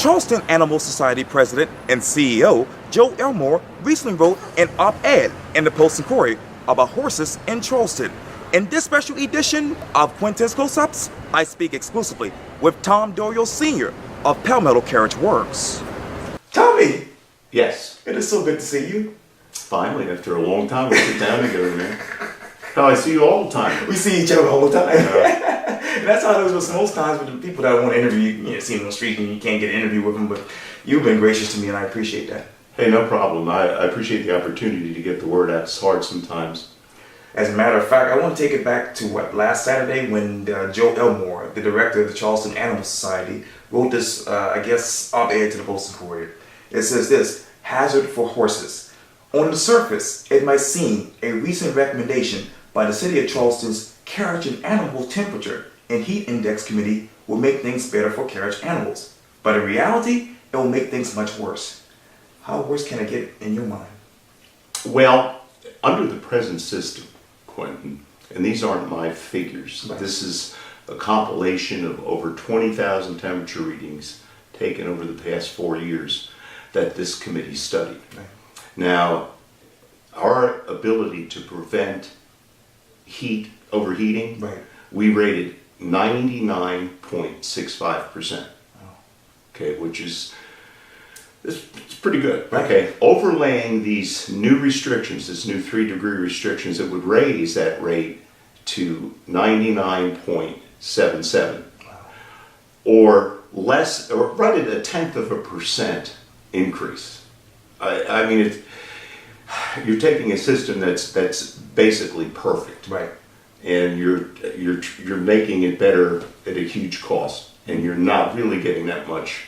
Charleston Animal Society President and CEO Joe Elmore recently wrote an op-ed in the Post and Courier about horses in Charleston. In this special edition of Quintin's Close-Ups, I speak exclusively with Tom Doyle Sr. of Palmetto Carriage Works. Tommy! Yes. It is so good to see you. Finally, after a long time, we sit down together, man. How I see you all the time. We see each other all the time. That's how it is with most times with the people that want to interview you, see them on the street and you can't get an interview with them, but you've been gracious to me and I appreciate that. Hey, no problem. I appreciate the opportunity to get the word out. It's hard sometimes. As a matter of fact, I want to take it back to last Saturday when Joe Elmore, the director of the Charleston Animal Society, wrote this, op-ed to the Post and Courier. It says this: hazard for horses. On the surface, it might seem a recent recommendation by the City of Charleston's Carriage and Animal Temperature and Heat Index Committee will make things better for carriage animals. But in reality, it will make things much worse. How worse can it get in your mind? Well, under the present system, Quintin, and these aren't my figures, right. This is a compilation of over 20,000 temperature readings taken over the past 4 years that this committee studied. Right. Now, our ability to prevent overheating, Right. we rated 99.65%. Wow. Okay, which is it's pretty good. Right. Okay, overlaying these new restrictions, this new 3-degree restrictions, it would raise that rate to 99.77, Wow. or less, or right at 1/10% increase. I mean, you're taking a system that's basically perfect, Right. and you're making it better at a huge cost, and you're not really getting that much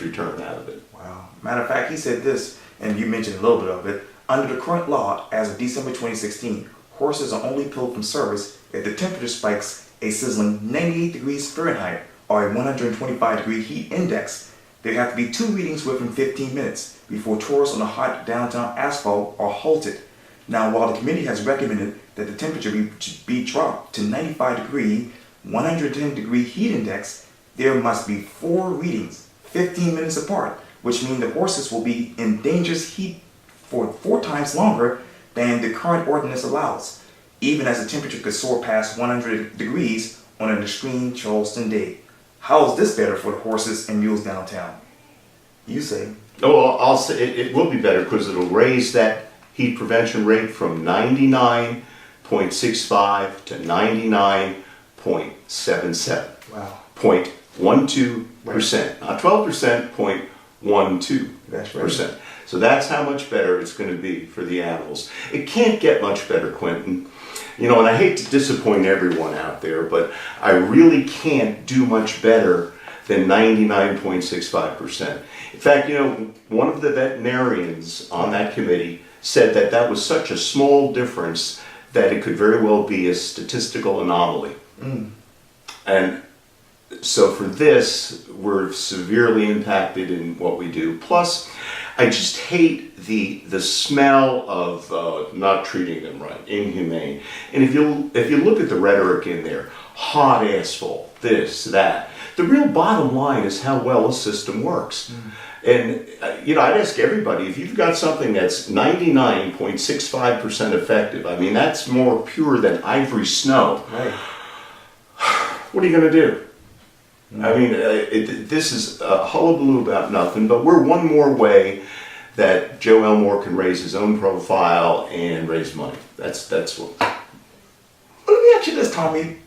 return out of it. Wow. Matter of fact, he said this, and you mentioned a little bit of it. Under the current law, as of December 2016, horses are only pulled from service if the temperature spikes a sizzling 98 degrees Fahrenheit or a 125-degree heat index. There have to be 2 readings within 15 minutes before tours on the hot downtown asphalt are halted. Now, while the committee has recommended that the temperature be dropped to 95-degree, 110-degree heat index, there must be 4 readings, 15 minutes apart, which means the horses will be in dangerous heat for 4 times longer than the current ordinance allows, even as the temperature could soar past 100 degrees on an extreme Charleston day. How is this better for the horses and mules downtown? You say. Oh, well, I'll say it will be better because it'll raise that heat prevention rate from 99.65 to 99.77. Wow. 0.12%, not 12%, 0.12%. That's right. So that's how much better it's going to be for the animals. It can't get much better, Quintin. You know, and I hate to disappoint everyone out there, but I really can't do much better than 99.65%. In fact, you know, one of the veterinarians on that committee said that that was such a small difference that it could very well be a statistical anomaly. Mm. And so for this, we're severely impacted in what we do. Plus, I just hate the smell of not treating them right, inhumane. And if you look at the rhetoric in there, hot asphalt, this, that, the real bottom line is how well a system works. Mm. And you know, I'd ask everybody, if you've got something that's 99.65% effective, I mean, that's more pure than ivory snow. Right. What are you going to do? I mean, this is a hullabaloo about nothing, but we're one more way that Joe Elmore can raise his own profile and raise money. That's what. Well, let me ask you this, Tommy.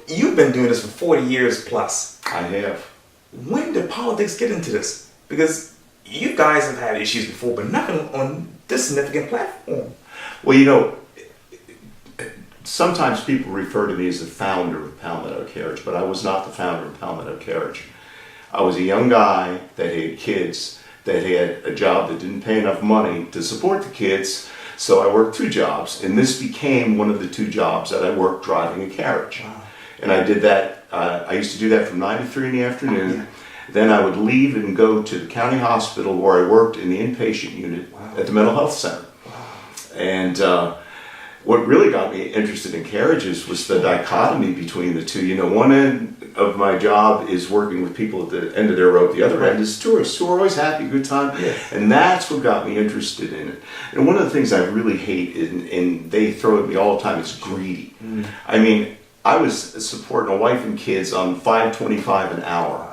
You've been doing this for 40 years plus. I have. When did politics get into this? Because you guys have had issues before, but nothing on this significant platform. Well, you know, sometimes people refer to me as the founder of Palmetto Carriage, but I was not the founder of Palmetto Carriage. I was a young guy that had kids, that had a job that didn't pay enough money to support the kids, so I worked 2 jobs, and this became one of the 2 jobs that I worked driving a carriage. Wow. And I did that, I used to do that from 9 to 3 in the afternoon. Yeah. Then I would leave and go to the county hospital where I worked in the inpatient unit. Wow. At the mental health center. Wow. And what really got me interested in carriages was the dichotomy between the two. You know, one end of my job is working with people at the end of their rope. The other end is tourists who are always happy, good time. Yes. And that's what got me interested in it. And one of the things I really hate, and they throw at me all the time, is greedy. I mean, I was supporting a wife and kids on $5.25 an hour.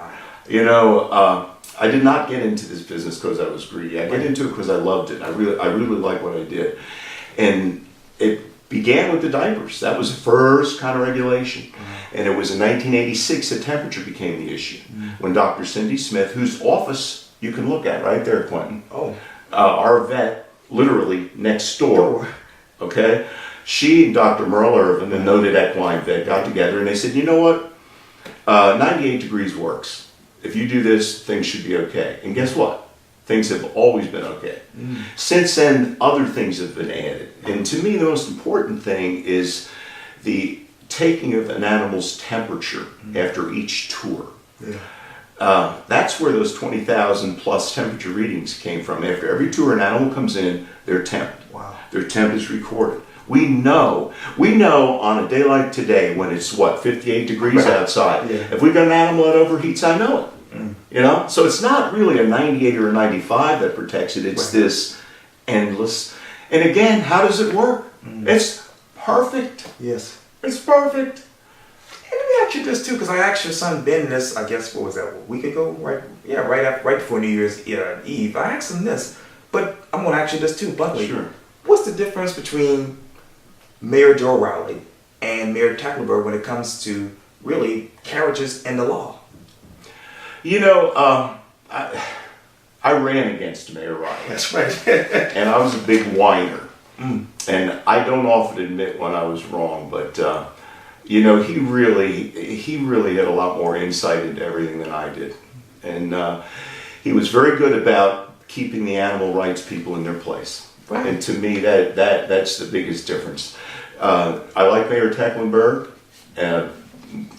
You know, I did not get into this business because I was greedy. I get into it because I loved it. I really like what I did. And it began with the diapers. That was the first kind of regulation. And it was in 1986 that temperature became the issue. When Dr. Cindy Smith, whose office you can look at right there, Quintin, our vet, literally next door, okay? She and Dr. Merle Irvin, the noted equine vet, got together and they said, you know what? 98 degrees works. If you do this, things should be okay. And guess what? Things have always been okay. Since then, other things have been added. And to me, the most important thing is the taking of an animal's temperature after each tour. That's where those 20,000 plus temperature readings came from. After every tour an animal comes in, their temp. Their temp is recorded. We know on a day like today when it's 58 degrees outside. If we've got an animal that overheats, I know it. You know, so it's not really a 98 or a 95 that protects it. It's this endless. And again, how does it work? It's perfect. Yes. It's perfect. And let me ask you this too, because I asked your son Ben this, I guess, what was that, a week ago? Right before New Year's Eve. I asked him this, but I'm going to ask you this too, bluntly. Sure. What's the difference between Mayor Joe Rowley and Mayor Tackleberg when it comes to really carriages and the law? You know, I ran against Mayor Rowley. That's right. And I was a big whiner. And I don't often admit when I was wrong, but you know, he really had a lot more insight into everything than I did. And he was very good about keeping the animal rights people in their place. Right. And to me, that's the biggest difference. I like Mayor Tecklenburg, and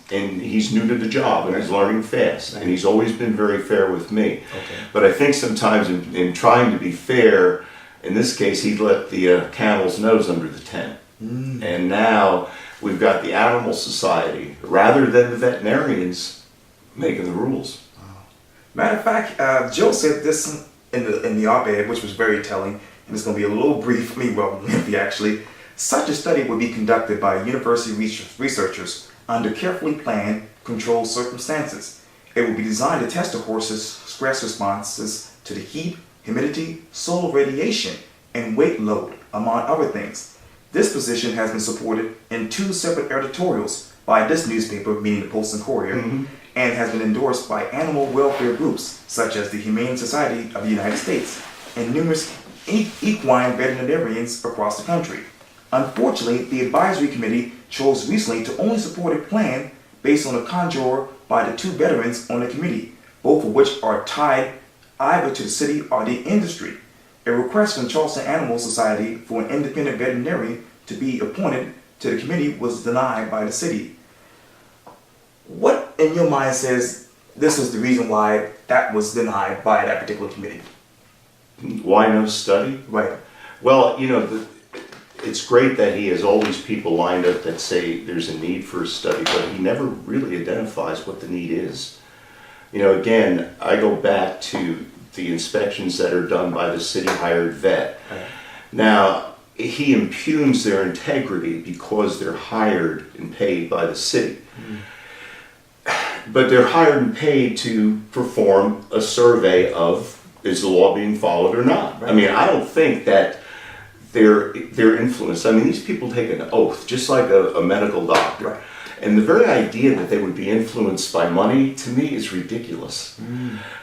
he's new to the job and he's learning fast. And he's always been very fair with me. But I think sometimes in trying to be fair, in this case, he let the camel's nose under the tent. And now we've got the Animal Society, rather than the veterinarians, making the rules. Matter of fact, Joe said this in the op-ed, which was very telling, and it's going to be a little brief, lengthy actually. Such a study would be conducted by university researchers under carefully planned, controlled circumstances. It will be designed to test the horse's stress responses to the heat, humidity, solar radiation, and weight load, among other things. This position has been supported in 2 separate editorials by this newspaper, meaning the Post and Courier, and has been endorsed by animal welfare groups such as the Humane Society of the United States and numerous equine veterinarians across the country. Unfortunately, the advisory committee chose recently to only support a plan based on a conjure by the 2 veterans on the committee, both of which are tied either to the city or the industry. A request from Charleston Animal Society for an independent veterinarian to be appointed to the committee was denied by the city. What in your mind says this was the reason why that was denied by that particular committee? Why no study? Right. Well, you know, it's great that he has all these people lined up that say there's a need for a study, but he never really identifies what the need is. You know, again, I go back to the inspections that are done by the city hired vet. Now, he impugns their integrity because they're hired and paid by the city. But they're hired and paid to perform a survey of, is the law being followed or not? I mean, I don't think that they're influenced. I mean, these people take an oath, just like a medical doctor. And the very idea that they would be influenced by money, to me, is ridiculous.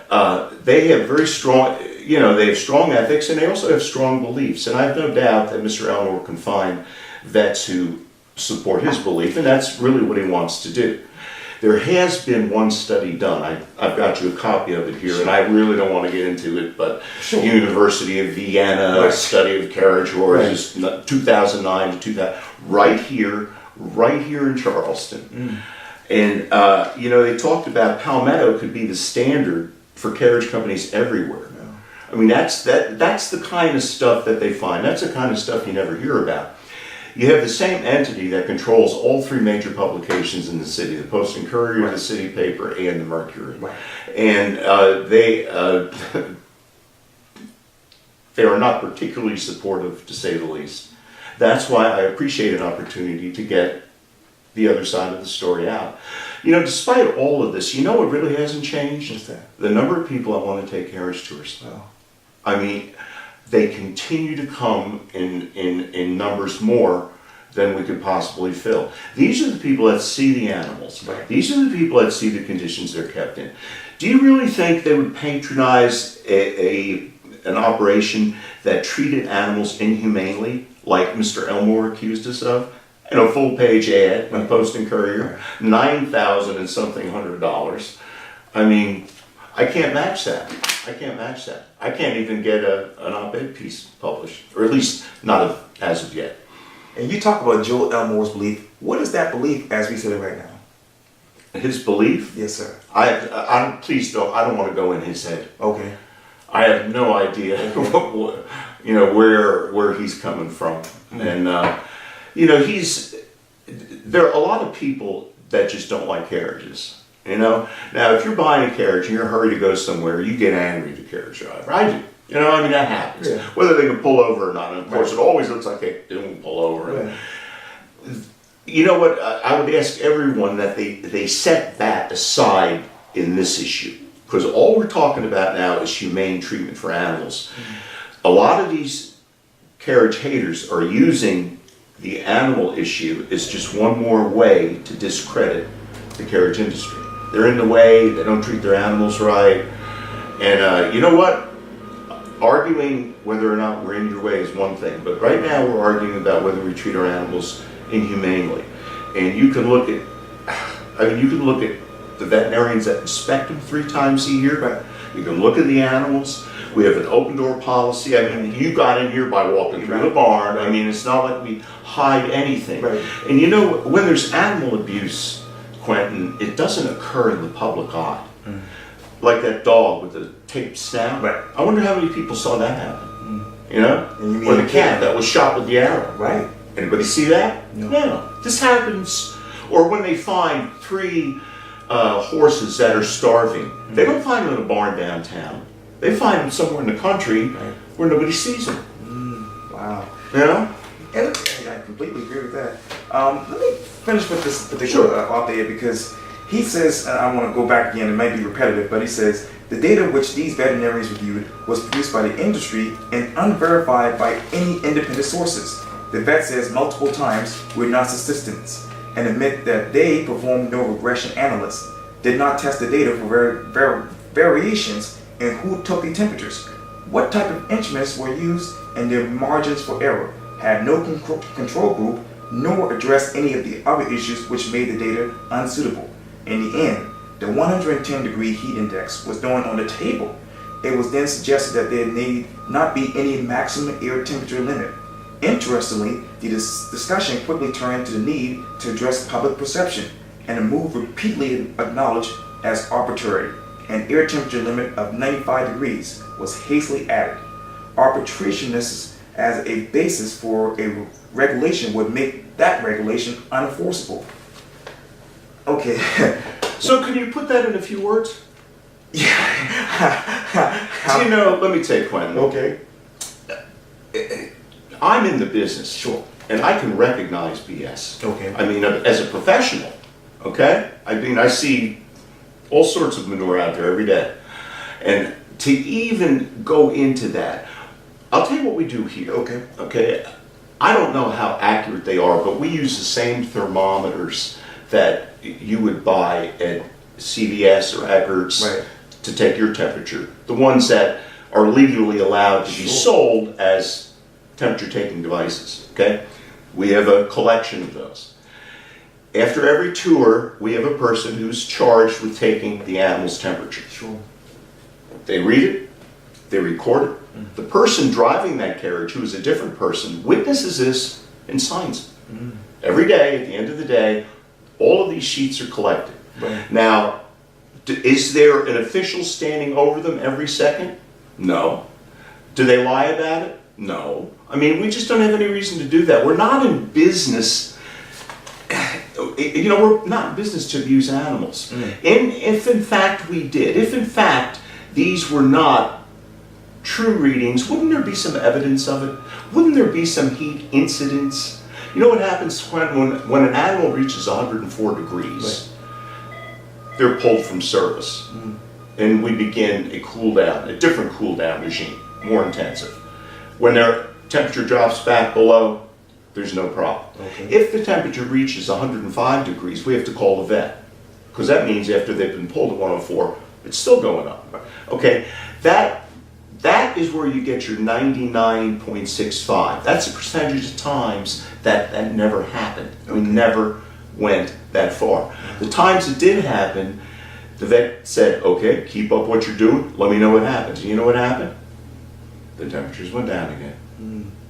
They have very strong, they have strong ethics, and they also have strong beliefs. And I have no doubt that Mr. Elmore can find vets who support his belief, and that's really what he wants to do. There has been one study done. I've got you a copy of it here, and I really don't want to get into it, but University of Vienna, study of carriage horses, 2009 to 2000, right here in Charleston. And, they talked about Palmetto could be the standard for carriage companies everywhere. I mean, that's the kind of stuff that they find. That's the kind of stuff you never hear about. You have the same entity that controls all three major publications in the city, the Post and Courier, Right. the City Paper, and the Mercury. Right. And they are not particularly supportive, to say the least. That's why I appreciate an opportunity to get the other side of the story out. You know, despite all of this, you know what really hasn't changed? What's that? The number of people that want to take carriage tours. Well, I mean, they continue to come in numbers more than we could possibly fill. These are the people that see the animals. Right. These are the people that see the conditions they're kept in. Do you really think they would patronize an operation that treated animals inhumanely, like Mr. Elmore accused us of? In a full-page ad in the Post and Courier, $9,000 and something $100. I mean, I can't match that. I can't match that. I can't even get an op-ed piece published, or at least not as of yet. and you talk about Joe Elmore's belief. What is that belief as we sit it right now? His belief? Yes, sir. Please don't. I don't want to go in his head. Okay. I have no idea, you know, where he's coming from, and you know, there are a lot of people that just don't like carriages. You know, now if you're buying a carriage and you're in a hurry to go somewhere, you get angry at the carriage driver. I do. You know, I mean, that happens. Yeah. Whether they can pull over or not. And of course, it always looks like they didn't pull over. Right. You know what? I would ask everyone that they set that aside in this issue. Because all we're talking about now is humane treatment for animals. Mm-hmm. A lot of these carriage haters are using the animal issue as just one more way to discredit the carriage industry. They're in the way, they don't treat their animals right. And you know what? Arguing whether or not we're in your way is one thing, but right now we're arguing about whether we treat our animals inhumanely. And you can look at, the veterinarians that inspect them 3 times a year. Right. You can look at the animals. We have an open door policy. I mean, you got in here by walking through the barn. I mean, it's not like we hide anything. Right. And you know, when there's animal abuse, Quintin, it doesn't occur in the public eye. Mm. Like that dog with the taped snout. Right. I wonder how many people saw that happen. Mm. You know? And you mean or the cat that was shot with the arrow. Right. Anybody see that? No. This happens. Or when they find 3 horses that are starving. Mm-hmm. They don't find them in a barn downtown. They find them somewhere in the country where nobody sees them. Wow. You know? And I completely agree with that. Let me finish with this particular author here, because he says, and I want to go back again, it might be repetitive, but he says, the data which these veterinarians reviewed was produced by the industry and unverified by any independent sources. The vet says multiple times, we're not statisticians, and admit that they performed no regression analysis, did not test the data for variations in who took the temperatures, what type of instruments were used, and their margins for error, had no control group, nor addressed any of the other issues which made the data unsuitable. In the end, the 110-degree heat index was thrown on the table. It was then suggested that there need not be any maximum air temperature limit. Interestingly, the discussion quickly turned to the need to address public perception, and a move repeatedly acknowledged as arbitrary. An air temperature limit of 95 degrees was hastily added. Arbitrariness as a basis for a regulation would make that regulation unenforceable. Okay. So can you put that in a few words? Yeah. You know, let me take Quintin. Okay. I'm in the business. Sure. And I can recognize BS. Okay. I mean, as a professional, okay? I mean, I see all sorts of manure out there every day. And to even go into that, I'll tell you what we do here. Okay. Okay. I don't know how accurate they are, but we use the same thermometers that you would buy at CVS or Eckerd's to take your temperature. The ones that are legally allowed to be sold as temperature-taking devices. Okay. We have a collection of those. After every tour, we have a person who's charged with taking the animal's temperature. Sure. They read it, they record it. Mm-hmm. The person driving that carriage, who is a different person, witnesses this and signs it. Mm-hmm. Every day, at the end of the day, all of these sheets are collected. Right. Now, is there an official standing over them every second? No. Do they lie about it? No. I mean, we just don't have any reason to do that. We're not in business, we're not in business to abuse animals. And if in fact we did, if in fact these were not true readings, wouldn't there be some evidence of it? Wouldn't there be some heat incidents? You know what happens when an animal reaches 104 degrees, they're pulled from service. And we begin a cool down, a different cool down regime, more intensive. When their temperature drops back below, there's no problem. Okay. If the temperature reaches 105 degrees, we have to call the vet. Because that means after they've been pulled at 104, it's still going up. Okay, that is where you get your 99.65. That's the percentage of times that never happened. We never went that far. The times it did happen, the vet said, okay, keep up what you're doing, let me know what happens. And you know what happened? The temperatures went down again.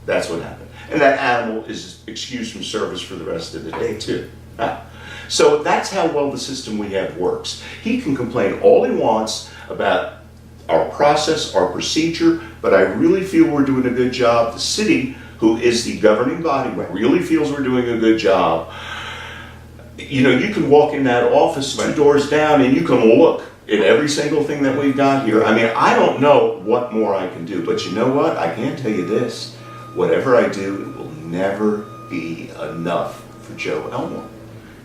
That's what happened. And that animal is excused from service for the rest of the day too. So that's how well the system we have works. He can complain all he wants about our process, our procedure, but I really feel we're doing a good job. The city, who is the governing body, really feels we're doing a good job. You know, you can walk in that office 2 doors down and you can look at every single thing that we've got here. I mean, I don't know what more I can do, but you know what? I can tell you this. Whatever I do, it will never be enough for Joe Elmore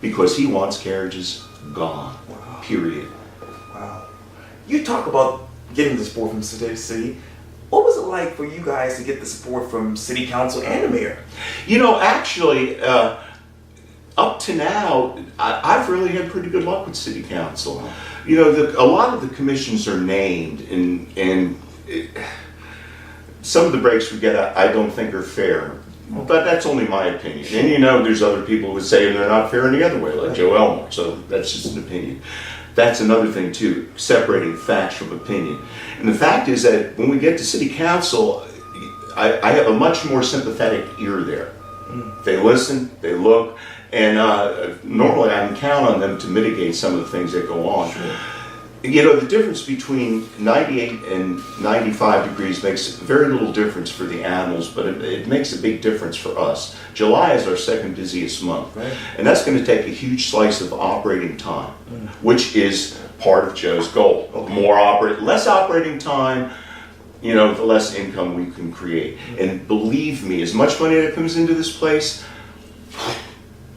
because he wants carriages gone, period. Wow. You talk about getting the support from the city. What was it like for you guys to get the support from city council and the mayor? You know, actually, up to now, I've really had pretty good luck with city council. You know, a lot of the commissions are named, and some of the breaks we get, I don't think are fair. But that's only my opinion. And you know, there's other people who say they're not fair in the other way, like Joe Elmore. So that's just an opinion. That's another thing too, separating facts from opinion. And the fact is that when we get to city council, I have a much more sympathetic ear there. They listen, they look, and normally I can count on them to mitigate some of the things that go on. Sure. You know, the difference between 98 and 95 degrees makes very little difference for the animals, but it makes a big difference for us. July is our second busiest month, and that's going to take a huge slice of operating time, which is part of Joe's goal. Less operating time, you know, the less income we can create. And believe me, as much money that comes into this place,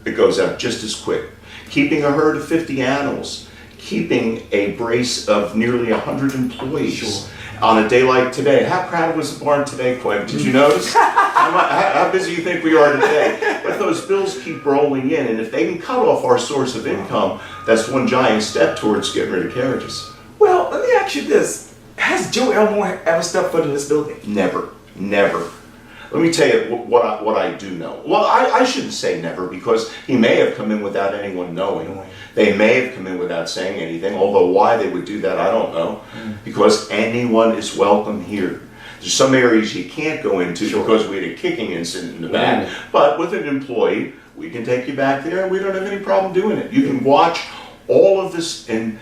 it goes out just as quick. Keeping a herd of 50 animals, keeping a brace of nearly 100 employees on a day like today. How crowded was the barn today, Quintin? Did you notice? How busy you think we are today? But those bills keep rolling in, and if they can cut off our source of income, that's one giant step towards getting rid of carriages. Well, let me ask you this. Has Joe Elmore ever stepped foot in this building? Never. Never. Let me tell you what I do know. Well, I shouldn't say never, because he may have come in without anyone knowing. They may have come in without saying anything, although why they would do that, I don't know. Because anyone is welcome here. There's some areas you can't go into because we had a kicking incident in the back. But with an employee, we can take you back there and we don't have any problem doing it. You can watch all of this in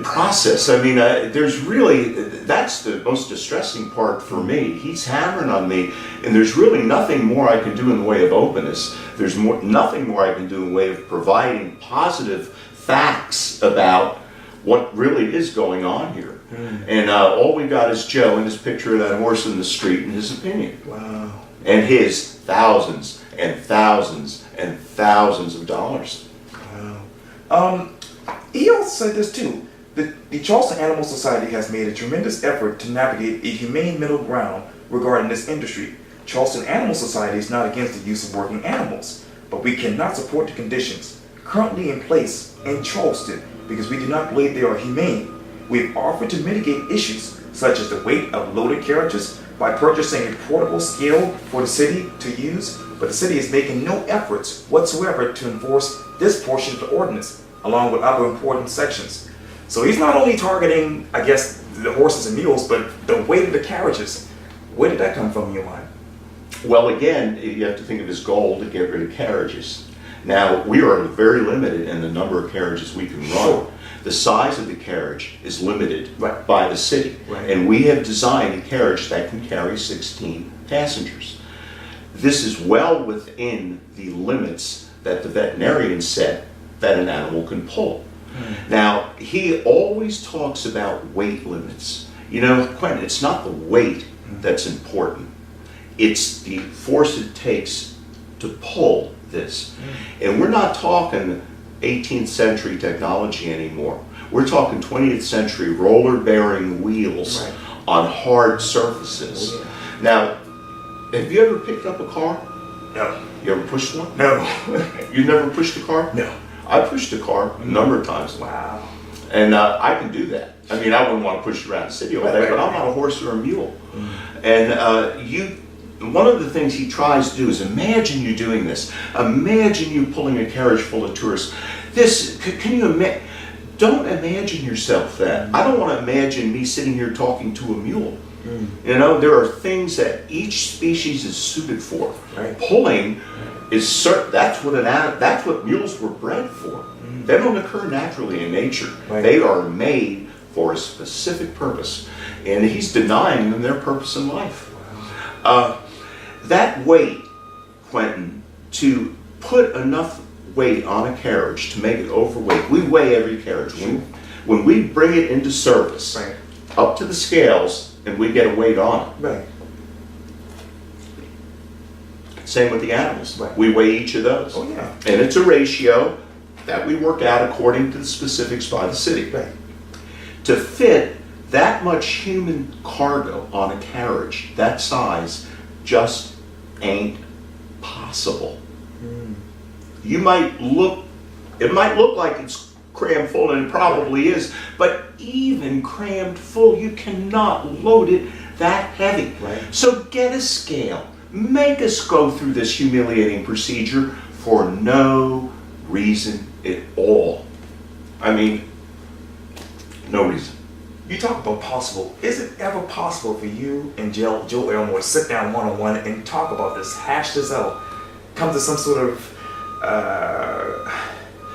process. I mean, there's really, that's the most distressing part for me. He's hammering on me, and there's really nothing more I can do in the way of openness. There's nothing more I can do in the way of providing positive facts about what really is going on here. And all we got is Joe and his picture of that horse in the street and his opinion. Wow. And his thousands and thousands and thousands of dollars. Wow. He also said this too. The Charleston Animal Society has made a tremendous effort to navigate a humane middle ground regarding this industry. Charleston Animal Society is not against the use of working animals, but we cannot support the conditions currently in place in Charleston because we do not believe they are humane. We've offered to mitigate issues such as the weight of loaded carriages by purchasing a portable scale for the city to use, but the city is making no efforts whatsoever to enforce this portion of the ordinance, along with other important sections. So he's not only targeting, I guess, the horses and mules, but the weight of the carriages. Where did that come from in your mind? Well, again, you have to think of his goal to get rid of carriages. Now, we are very limited in the number of carriages we can run. The size of the carriage is limited Right. by the city. Right. And we have designed a carriage that can carry 16 passengers. This is well within the limits that the veterinarian said that an animal can pull. Now, he always talks about weight limits. You know, Quintin, it's not the weight that's important. It's the force it takes to pull this. And we're not talking 18th century technology anymore. We're talking 20th century roller-bearing wheels Right. on hard surfaces. Oh, Now, have you ever picked up a car? No. You ever pushed one? No. You never pushed a car? No. I pushed a car a number of times. Wow. And I can do that. I mean, I wouldn't want to push it around the city all day, Right, but I'm right. not a horse or a mule. And one of the things he tries to do is imagine you doing this. Imagine you pulling a carriage full of tourists. Can you imagine? Don't imagine yourself that. I don't want to imagine me sitting here talking to a mule. You know, there are things that each species is suited for. Right. Pulling is certain. That's what mules were bred for. They don't occur naturally in nature. Right. They are made for a specific purpose, and he's denying them their purpose in life. That weight, Quintin, to put enough weight on a carriage to make it overweight. We weigh every carriage. When we bring it into service, Right. up to the scales, and we get a weight on it. Right. Same with the animals. Right. We weigh each of those. Oh, yeah. And it's a ratio that we work out according to the specifics by the city. Right. To fit that much human cargo on a carriage that size just ain't possible. It might look like it's crammed full, and it probably is, but even crammed full, you cannot load it that heavy. Right. So get a scale. Make us go through this humiliating procedure for no reason at all. I mean, no reason. You talk about possible. Is it ever possible for you and Joe Elmore to sit down one-on-one and talk about this, hash this out, come to some sort of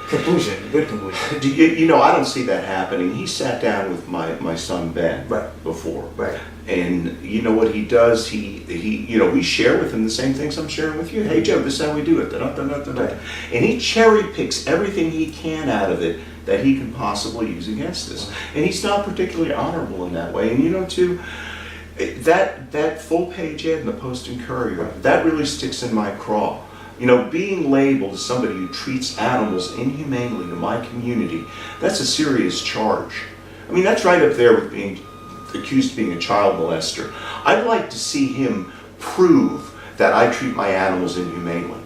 conclusion, good conclusion? You know, I don't see that happening. He sat down with my son Ben Right. before. Right. And you know what he does? He we share with him the same things I'm sharing with you. Hey Joe, this is how we do it. Right. And he cherry picks everything he can out of it that he can possibly use against us. And he's not particularly honorable in that way. And you know too, that full page ad in the Post and Courier, that really sticks in my craw. You know, being labeled as somebody who treats animals inhumanely in my community, that's a serious charge. I mean, that's right up there with being accused of being a child molester. I'd like to see him prove that I treat my animals inhumanely,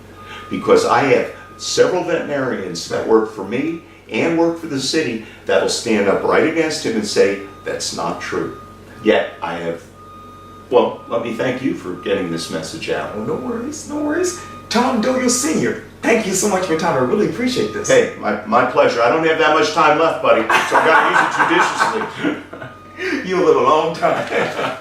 because I have several veterinarians that work for me and work for the city that'll stand up right against him and say, that's not true. Yet I have, well, let me thank you for getting this message out. Oh, no worries, no worries. Tom Doyle Sr., thank you so much for your time. I really appreciate this. Hey, my pleasure. I don't have that much time left, buddy, so I gotta use it judiciously. You live a long time.